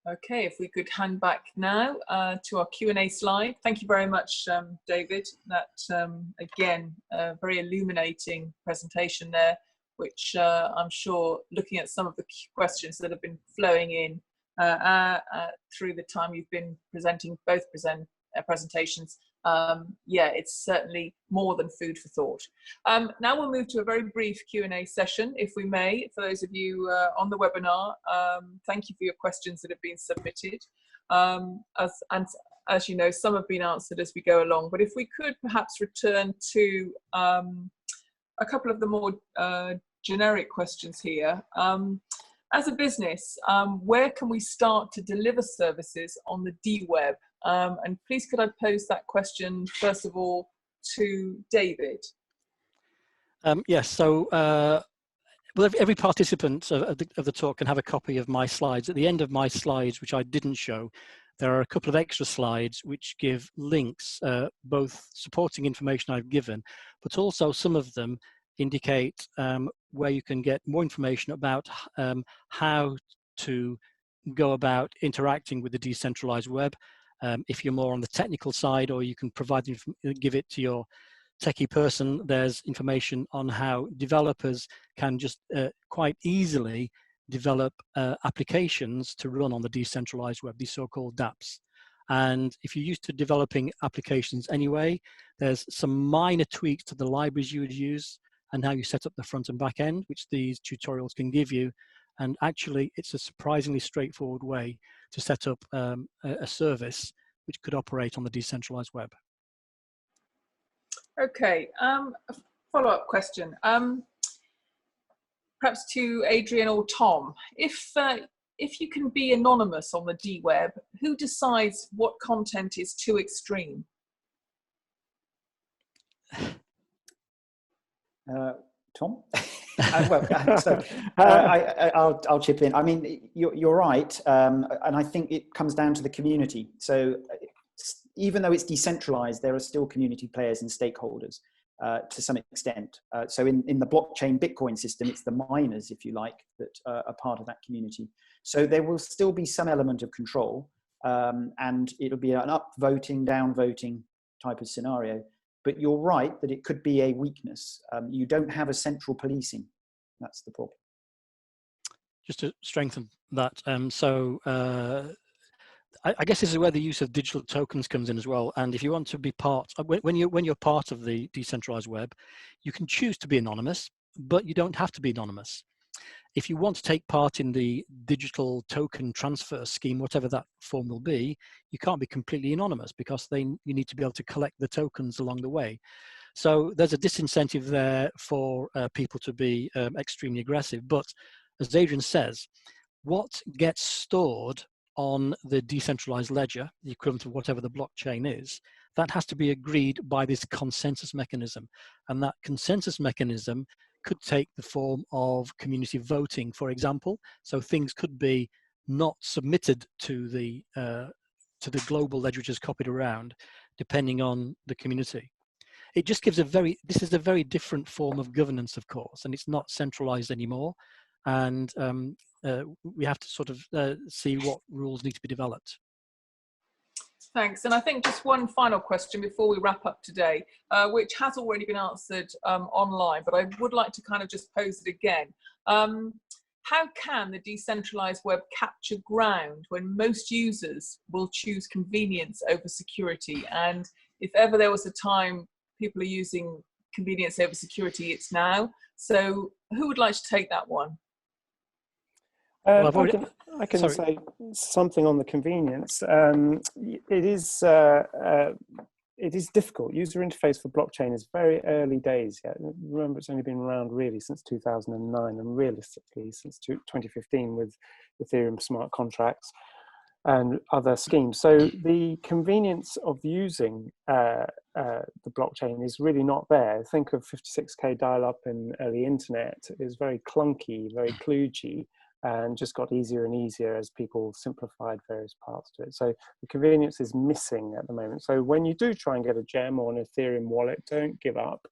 Okay, if we could hand back now to our Q&A slide. Thank you very much, David. That, again, a very illuminating presentation there, which I'm sure, looking at some of the questions that have been flowing in through the time you've been presenting both presentations, yeah, it's certainly more than food for thought. Now we'll move to a very brief Q&A session, if we may, for those of you on the webinar. Thank you for your questions that have been submitted. As you know, some have been answered as we go along, but if we could perhaps return to a couple of the more generic questions here. As a business, where can we start to deliver services on the D-Web? And please could I pose that question first of all to David? Yes, so well, every participant of the talk can have a copy of my slides. At the end of my slides, which I didn't show, there are a couple of extra slides which give links, both supporting information I've given, but also some of them indicate where you can get more information about how to go about interacting with the decentralized web. If you're more on the technical side, or you can give it to your techie person, there's information on how developers can just quite easily develop applications to run on the decentralized web, these so-called dApps. And if you're used to developing applications anyway, there's some minor tweaks to the libraries you would use and how you set up the front and back end, which these tutorials can give you. And actually, it's a surprisingly straightforward way to set up a service which could operate on the decentralized web. Okay, a follow-up question. Perhaps to Adrian or Tom. If you can be anonymous on the D-Web, who decides what content is too extreme? Tom? I'll chip in. I mean, you're right, and I think it comes down to the community. So even though it's decentralized, there are still community players and stakeholders to some extent. So in the blockchain Bitcoin system, it's the miners, if you like, that are part of that community. So there will still be some element of control, and it'll be an up-voting, down-voting type of scenario. But you're right that it could be a weakness. You don't have a central policing. That's the problem. Just to strengthen that, I guess this is where the use of digital tokens comes in as well. And if you want to be part, when you're part of the decentralized web, you can choose to be anonymous, but you don't have to be anonymous. If you want to take part in the digital token transfer scheme, whatever that form will be, you can't be completely anonymous because you need to be able to collect the tokens along the way. So there's a disincentive there for people to be extremely aggressive. But as Adrian says, what gets stored on the decentralized ledger, the equivalent of whatever the blockchain is, that has to be agreed by this consensus mechanism. And that consensus mechanism could take the form of community voting, for example. So things could be not submitted to the global ledger which is copied around, depending on the community. It just gives this is a very different form of governance, of course, and it's not centralized anymore. And we have to sort of see what rules need to be developed. Thanks. And I think just one final question before we wrap up today, which has already been answered online, but I would like to kind of just pose it again. How can the decentralized web capture ground when most users will choose convenience over security? And if ever there was a time people are using convenience over security, it's now. So who would like to take that one? Well, I can say something on the convenience. It is difficult. User interface for blockchain is very early days yet. Remember, it's only been around really since 2009, and realistically since 2015 with Ethereum smart contracts and other schemes. So the convenience of using the blockchain is really not there. Think of 56K dial-up in early internet. It was very clunky, very kludgy, and just got easier and easier as people simplified various parts to it. So the convenience is missing at the moment. So when you do try and get a gem or an Ethereum wallet, don't give up.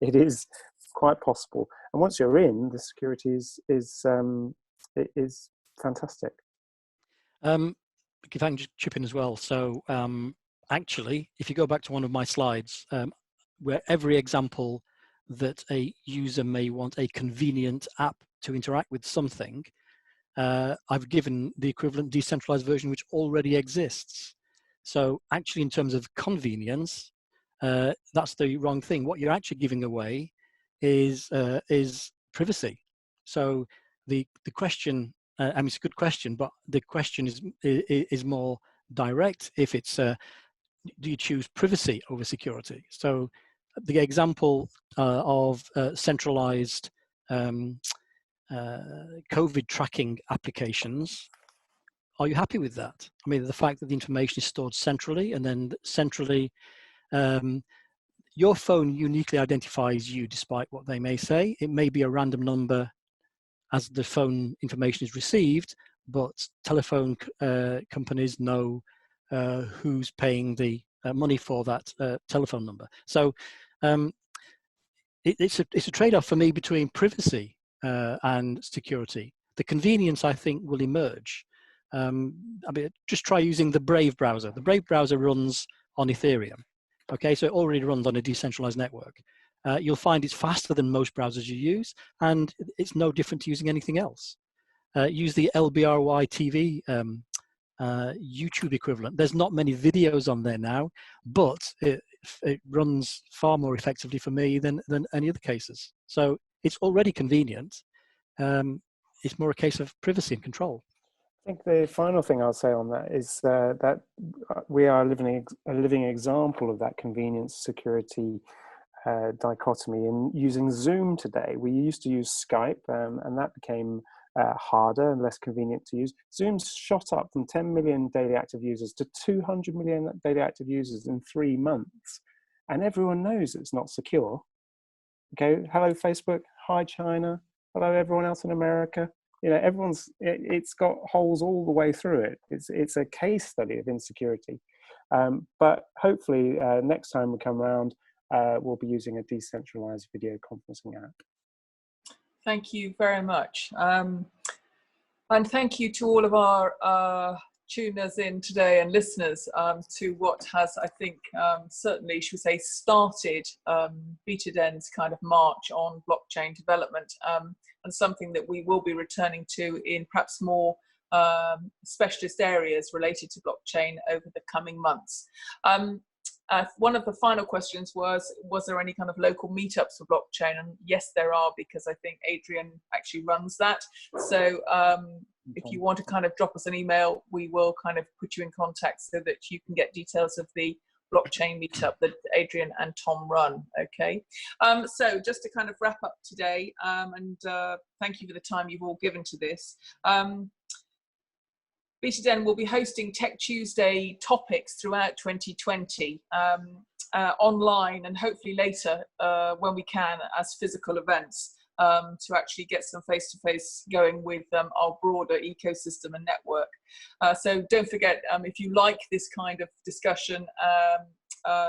It is quite possible. And once you're in, the security is fantastic. If I can just chip in as well. So actually, if you go back to one of my slides, where every example that a user may want a convenient app to interact with something, I've given the equivalent decentralized version which already exists. So actually, in terms of convenience, that's the wrong thing. What you're actually giving away is privacy. So the question, I mean, it's a good question, but the question is more direct. If it's do you choose privacy over security? So the example of centralized COVID tracking applications, are you happy with that? I mean, the fact that the information is stored centrally, and then centrally, your phone uniquely identifies you despite what they may say. It may be a random number as the phone information is received, but telephone companies know who's paying the money for that telephone number. So it's a trade-off for me between privacy and security. The convenience, I think, will emerge. I mean, just try using the Brave browser. The Brave browser runs on Ethereum. Okay, so it already runs on a decentralized network. You'll find it's faster than most browsers you use, and it's no different to using anything else. Use the LBRY TV YouTube equivalent. There's not many videos on there now, but it runs far more effectively for me than any other cases. So it's already convenient. It's more a case of privacy and control. I think the final thing I'll say on that is that we are a living example of that convenience security dichotomy in using Zoom today. We used to use Skype, and that became harder and less convenient to use. Zoom's shot up from 10 million daily active users to 200 million daily active users in 3 months. And everyone knows it's not secure. Okay, hello Facebook, hi China, hello everyone else in America. You know, it's got holes all the way through it. It's a case study of insecurity. But hopefully next time we come around, we'll be using a decentralized video conferencing app. Thank you very much. And thank you to all of our tuners in today and listeners to what has, I think, certainly, should we say, started BetaDen's kind of march on blockchain development, and something that we will be returning to in perhaps more specialist areas related to blockchain over the coming months. One of the final questions was there any kind of local meetups for blockchain? And yes, there are, because I think Adrian actually runs that. So if you want to kind of drop us an email, we will kind of put you in contact so that you can get details of the blockchain meetup that Adrian and Tom run. Okay. So just to kind of wrap up today, and thank you for the time you've all given to this. BetaDen will be hosting Tech Tuesday topics throughout 2020 online, and hopefully later when we can as physical events, to actually get some face-to-face going with our broader ecosystem and network. So don't forget, if you like this kind of discussion,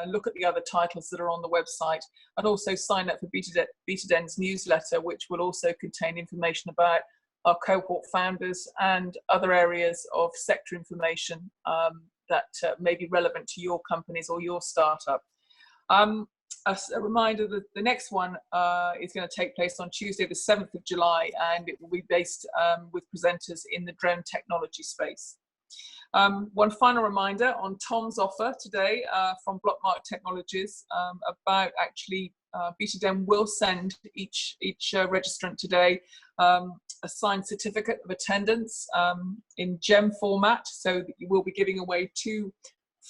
look at the other titles that are on the website, and also sign up for BetaDen's newsletter, which will also contain information about our cohort founders and other areas of sector information that may be relevant to your companies or your startup. A reminder that the next one is going to take place on Tuesday, the 7th of July, and it will be based with presenters in the drone technology space. One final reminder on Tom's offer today from Blockmark Technologies about actually BetaDen will send each registrant today a signed certificate of attendance in gem format, so that you will be giving away 2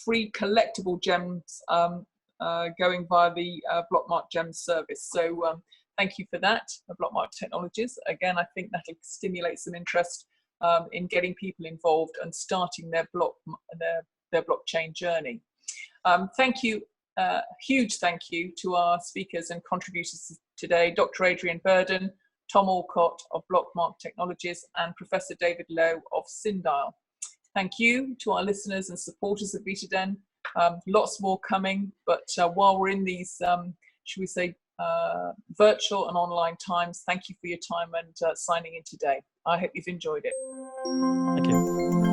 free collectible gems going via the Blockmark Gems service. So thank you for that, Blockmark Technologies. Again, I think that'll stimulate some interest in getting people involved and starting their blockchain journey. Thank you, huge thank you to our speakers and contributors today, Dr. Adrian Burden, Tom Alcott of Blockmark Technologies, and Professor David Lowe of Sindile. Thank you to our listeners and supporters of BetaDen. Lots more coming, but while we're in these, should we say, virtual and online times. Thank you for your time and signing in today. I hope you've enjoyed it. Thank you.